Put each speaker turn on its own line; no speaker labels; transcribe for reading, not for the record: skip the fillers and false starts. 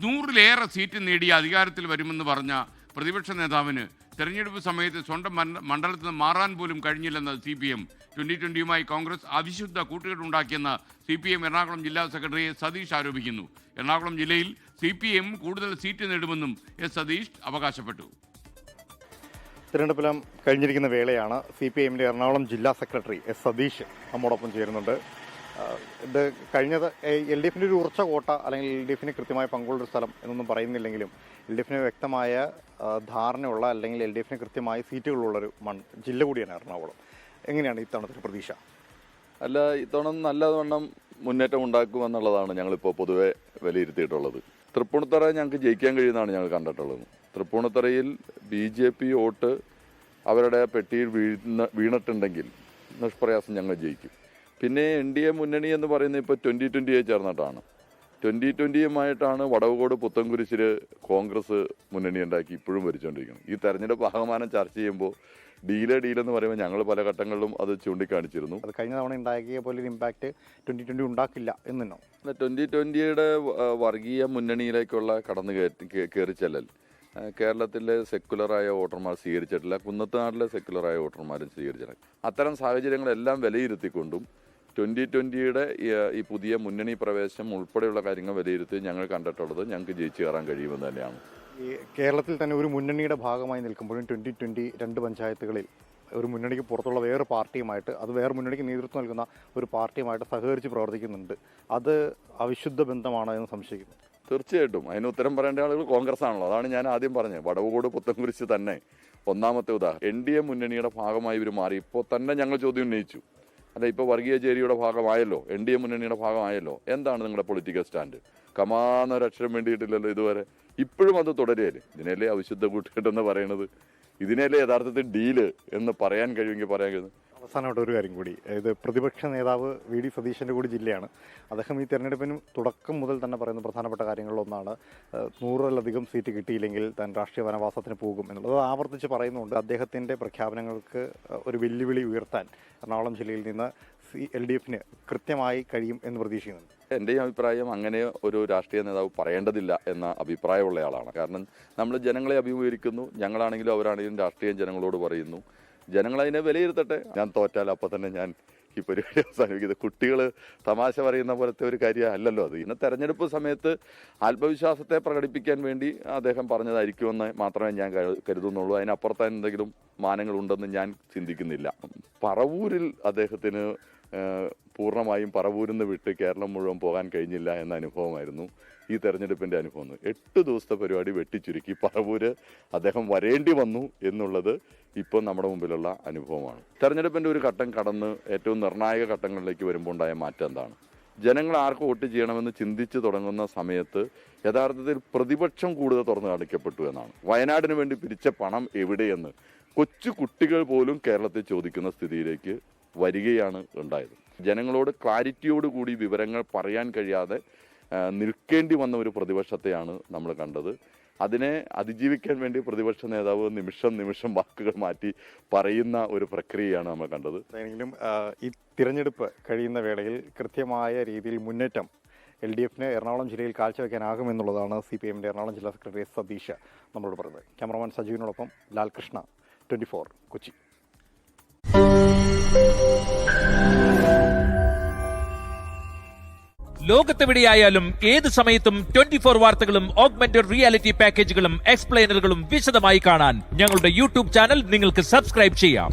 100-ലേറെ seat നേടി അധികാരത്തിൽ വരുമെന്ന് പറഞ്ഞ പ്രതിപക്ഷ നേതാവിന് തെരഞ്ഞെടുപ്പ് സമയത്ത് സ്വന്തം മണ്ഡലത്തിൽ നിന്ന് മാറാൻ പോലും കഴിഞ്ഞില്ലെന്ന് CPM. 2020 കോൺഗ്രസ് അവിശുദ്ധ കൂട്ടുകെട്ടുണ്ടാക്കിയെന്ന് CPM എറണാകുളം ജില്ലാ സെക്രട്ടറി സതീഷ് ആരോപിക്കുന്നു. എറണാകുളം ജില്ലയിൽ CPM കൂടുതൽ സീറ്റ് നേടുമെന്നും സതീഷ് അവകാശപ്പെട്ടു.
തിരഞ്ഞെടുപ്പെല്ലാം കഴിഞ്ഞിരിക്കുന്ന വേളയാണ് CPMന്റെ എറണാകുളം ജില്ലാ സെക്രട്ടറി സതീഷ് നമ്മോടൊപ്പം ചേരുന്നുണ്ട്. ഇത് കഴിഞ്ഞത് LDFിൻ്റെ ഒരു ഉറച്ച കോട്ട അല്ലെങ്കിൽ LDFിന് കൃത്യമായ പങ്കുള്ളൊരു സ്ഥലം എന്നൊന്നും പറയുന്നില്ലെങ്കിലും LDFിന് വ്യക്തമായ ധാരണയുള്ള അല്ലെങ്കിൽ LDFിന് കൃത്യമായ സീറ്റുകളുള്ളൊരു ജില്ല കൂടിയാണ് എറണാകുളം. എങ്ങനെയാണ് ഇത്തവണത്തെ പ്രതീക്ഷ?
അല്ല, ഇത്തവണ നല്ലവണ്ണം മുന്നേറ്റം ഉണ്ടാക്കുമെന്നുള്ളതാണ് ഞങ്ങളിപ്പോൾ പൊതുവെ വിലയിരുത്തിയിട്ടുള്ളത്. തൃപ്പൂണിത്തറ ഞങ്ങൾക്ക് ജയിക്കാൻ കഴിയുമെന്നാണ് ഞങ്ങൾ കണ്ടിട്ടുള്ളത്. തൃപ്പൂണിത്തറയിൽ BJP വോട്ട് അവരുടെ പെട്ടിയിൽ വീണിട്ടുണ്ടെങ്കിൽ നിഷ്പ്രയാസം ഞങ്ങൾ ജയിക്കും. പിന്നെ NDA മുന്നണി എന്ന് പറയുന്നത് ഇപ്പോൾ 2020 ചേർന്നിട്ടാണ്. 2020 വടവുകോട് പുത്തൻകുരിശിൽ കോൺഗ്രസ് മുന്നണി ഉണ്ടാക്കി ഇപ്പോഴും ഭരിച്ചുകൊണ്ടിരിക്കുന്നത്. ഈ തെരഞ്ഞെടുപ്പ് ആഹ്വാനം ചർച്ച ചെയ്യുമ്പോൾ ഡീലെന്ന് പറയുമ്പോൾ ഞങ്ങൾ പല ഘട്ടങ്ങളിലും അത് ചൂണ്ടിക്കാണിച്ചിരുന്നു.
അത് കഴിഞ്ഞ തവണ ഉണ്ടാക്കിയ പോലെ ഇമ്പാക്റ്റ് 2020 ഉണ്ടാക്കില്ല എന്നോ?
2020 വർഗീയ മുന്നണിയിലേക്കുള്ള കയറി ചെല്ലൽ കേരളത്തിലെ സെക്കുലറായ വോട്ടർമാർ സ്വീകരിച്ചിട്ടില്ല, കുന്നത്തുനാട്ടിലെ സെക്കുലറായ വോട്ടർമാരും സ്വീകരിച്ചിട്ടില്ല. അത്തരം സാഹചര്യങ്ങളെല്ലാം വിലയിരുത്തിക്കൊണ്ടും 2020 ഈ പുതിയ മുന്നണി പ്രവേശം ഉൾപ്പെടെയുള്ള കാര്യങ്ങൾ വിലയിരുത്തി ഞങ്ങൾ കണ്ടിട്ടുള്ളത് ഞങ്ങൾക്ക് ജയിച്ചു കയറാൻ കഴിയുമെന്ന് തന്നെയാണ്.
ഈ കേരളത്തിൽ തന്നെ ഒരു മുന്നണിയുടെ ഭാഗമായി നിൽക്കുമ്പോഴും 2020 2 പഞ്ചായത്തുകളിൽ ഒരു മുന്നണിക്ക് പുറത്തുള്ള വേറെ പാർട്ടിയുമായിട്ട്, അത് വേറെ മുന്നണിക്ക് നേതൃത്വം നൽകുന്ന ഒരു പാർട്ടിയുമായിട്ട് സഹകരിച്ച് പ്രവർത്തിക്കുന്നുണ്ട്. അത് അവിശുദ്ധ ബന്ധമാണോ എന്ന് സംശയിക്കുന്നു.
തീർച്ചയായിട്ടും അതിന് ഉത്തരം പറയേണ്ട ആളുകൾ കോൺഗ്രസ് ആണല്ലോ. അതാണ് ഞാൻ ആദ്യം പറഞ്ഞത്. വടവുകോട് പുത്തൻകുരിശ് തന്നെ ഒന്നാമത്തെ ഉദാഹരണം. NDA മുന്നണിയുടെ ഭാഗമായി ഇവർ മാറി. ഇപ്പോൾ തന്നെ ഞങ്ങൾ ചോദ്യം ഉന്നയിച്ചു, അല്ല ഇപ്പോൾ വർഗീയ ചേരിയുടെ ഭാഗമായല്ലോ, NDA മുന്നണിയുടെ ഭാഗമായല്ലോ, എന്താണ് നിങ്ങളുടെ പൊളിറ്റിക്കൽ സ്റ്റാൻഡ്? കമാന്നൊരക്ഷരം വേണ്ടിയിട്ടില്ലല്ലോ ഇതുവരെ. ഇപ്പോഴും അത് തുടരുകയല്ലേ? ഇതിനല്ലേ അവിശുദ്ധ കൂട്ടുകെട്ടെന്ന് പറയുന്നത്? ഇതിനല്ലേ യഥാർത്ഥത്തിൽ ഡീല് എന്ന് പറയാൻ കഴിയുമെങ്കിൽ പറയാൻ കഴിയുന്നത്?
അവസാനമായിട്ട് ഒരു കാര്യം കൂടി, ഇത് പ്രതിപക്ഷ നേതാവ് VD സതീശൻ്റെ കൂടി ജില്ലയാണ്. അദ്ദേഹം ഈ തെരഞ്ഞെടുപ്പിന് തുടക്കം മുതൽ തന്നെ പറയുന്ന പ്രധാനപ്പെട്ട കാര്യങ്ങളിലൊന്നാണ് 100-ലധികം സീറ്റ് കിട്ടിയില്ലെങ്കിൽ താൻ രാഷ്ട്രീയ വനവാസത്തിന് പോകും എന്നുള്ളത് ആവർത്തിച്ച് പറയുന്നുണ്ട്. അദ്ദേഹത്തിൻ്റെ പ്രഖ്യാപനങ്ങൾക്ക് ഒരു വെല്ലുവിളി ഉയർത്താൻ എറണാകുളം ജില്ലയിൽ നിന്ന് LDFിന് കൃത്യമായി കഴിയും എന്ന് പ്രതീക്ഷിക്കുന്നുണ്ട്.
എൻ്റെ അഭിപ്രായം അങ്ങനെ ഒരു രാഷ്ട്രീയ നേതാവ് പറയേണ്ടതില്ല എന്ന അഭിപ്രായമുള്ള ആളാണ്. കാരണം നമ്മൾ ജനങ്ങളെ അഭിമുഖീകരിക്കുന്നു, ഞങ്ങളാണെങ്കിലും അവരാണെങ്കിലും രാഷ്ട്രീയം ജനങ്ങളോട് പറയുന്നു. ജനങ്ങളതിനെ വിലയിരുത്തട്ടെ. ഞാൻ തോറ്റാൽ അപ്പോൾ തന്നെ ഞാൻ ഈ പരിപാടി അവസാനിപ്പിക്കുന്നത്. കുട്ടികൾ തമാശ പറയുന്ന പോലത്തെ ഒരു കാര്യമല്ലല്ലോ അത്. ഇന്ന് തെരഞ്ഞെടുപ്പ് സമയത്ത് ആത്മവിശ്വാസത്തെ പ്രകടിപ്പിക്കാൻ വേണ്ടി അദ്ദേഹം പറഞ്ഞതായിരിക്കുമെന്ന് മാത്രമേ ഞാൻ കരുതുന്നുള്ളൂ. അതിനപ്പുറത്ത് എന്തെങ്കിലും മാനങ്ങളുണ്ടെന്ന് ഞാൻ ചിന്തിക്കുന്നില്ല. പറവൂരിൽ അദ്ദേഹത്തിന് പൂർണ്ണമായും പറവൂരിൽ നിന്ന് വിട്ട് കേരളം മുഴുവൻ പോകാൻ കഴിഞ്ഞില്ല എന്ന അനുഭവമായിരുന്നു ഈ തെരഞ്ഞെടുപ്പിൻ്റെ അനുഭവം. 8 ദിവസത്തെ പരിപാടി വെട്ടിച്ചുരുക്കി പറവൂര് അദ്ദേഹം വരേണ്ടി വന്നു എന്നുള്ളത് ഇപ്പോൾ നമ്മുടെ മുമ്പിലുള്ള അനുഭവമാണ്. തെരഞ്ഞെടുപ്പിൻ്റെ ഒരു ഘട്ടം കടന്ന് ഏറ്റവും നിർണായക ഘട്ടങ്ങളിലേക്ക് വരുമ്പോൾ ഉണ്ടായ മാറ്റം എന്താണ്? ജനങ്ങൾ ആർക്ക് വോട്ട് ചെയ്യണമെന്ന് ചിന്തിച്ച് തുടങ്ങുന്ന സമയത്ത് യഥാർത്ഥത്തിൽ പ്രതിപക്ഷം കൂടുതൽ തുറന്നു കാണിക്കപ്പെട്ടു എന്നാണ്. വയനാടിന് വേണ്ടി പിരിച്ച പണം എവിടെയെന്ന് കൊച്ചു കുട്ടികൾ പോലും കേരളത്തിൽ ചോദിക്കുന്ന സ്ഥിതിയിലേക്ക് വരികയാണ് ഉണ്ടായത്. ജനങ്ങളോട് ക്ലാരിറ്റിയോടുകൂടി വിവരങ്ങൾ പറയാൻ കഴിയാതെ നിൽക്കേണ്ടി വന്ന ഒരു പ്രതിപക്ഷത്തെയാണ് നമ്മൾ കണ്ടത്. അതിനെ അതിജീവിക്കാൻ വേണ്ടി പ്രതിപക്ഷ നേതാവ് നിമിഷം വാക്കുകൾ മാറ്റി പറയുന്ന ഒരു പ്രക്രിയയാണ് നമ്മൾ കണ്ടത്.
എങ്കിലും ഈ തിരഞ്ഞെടുപ്പ് കഴിയുന്ന വേളയിൽ കൃത്യമായ രീതിയിൽ മുന്നേറ്റം LDFിന് എറണാകുളം ജില്ലയിൽ കാഴ്ചവെക്കാനാകുമെന്നുള്ളതാണ് CPMന്റെ എറണാകുളം ജില്ലാ സെക്രട്ടറി സതീഷ് നമ്മളോട് പറയുന്നത്. ക്യാമറമാൻ സജീവിനോടൊപ്പം ലാൽകൃഷ്ണ, 24 കൊച്ചി.
ലോകത്തെവിടെയായാലും ഏത് സമയത്തും 24 വാർത്തകളും ഓഗ്മെന്റഡ് റിയാലിറ്റി പാക്കേജുകളും എക്സ്പ്ലെയിനറുകളും വിശദമായി കാണാൻ ഞങ്ങളുടെ YouTube ചാനൽ നിങ്ങൾക്ക് സബ്സ്ക്രൈബ് ചെയ്യാം.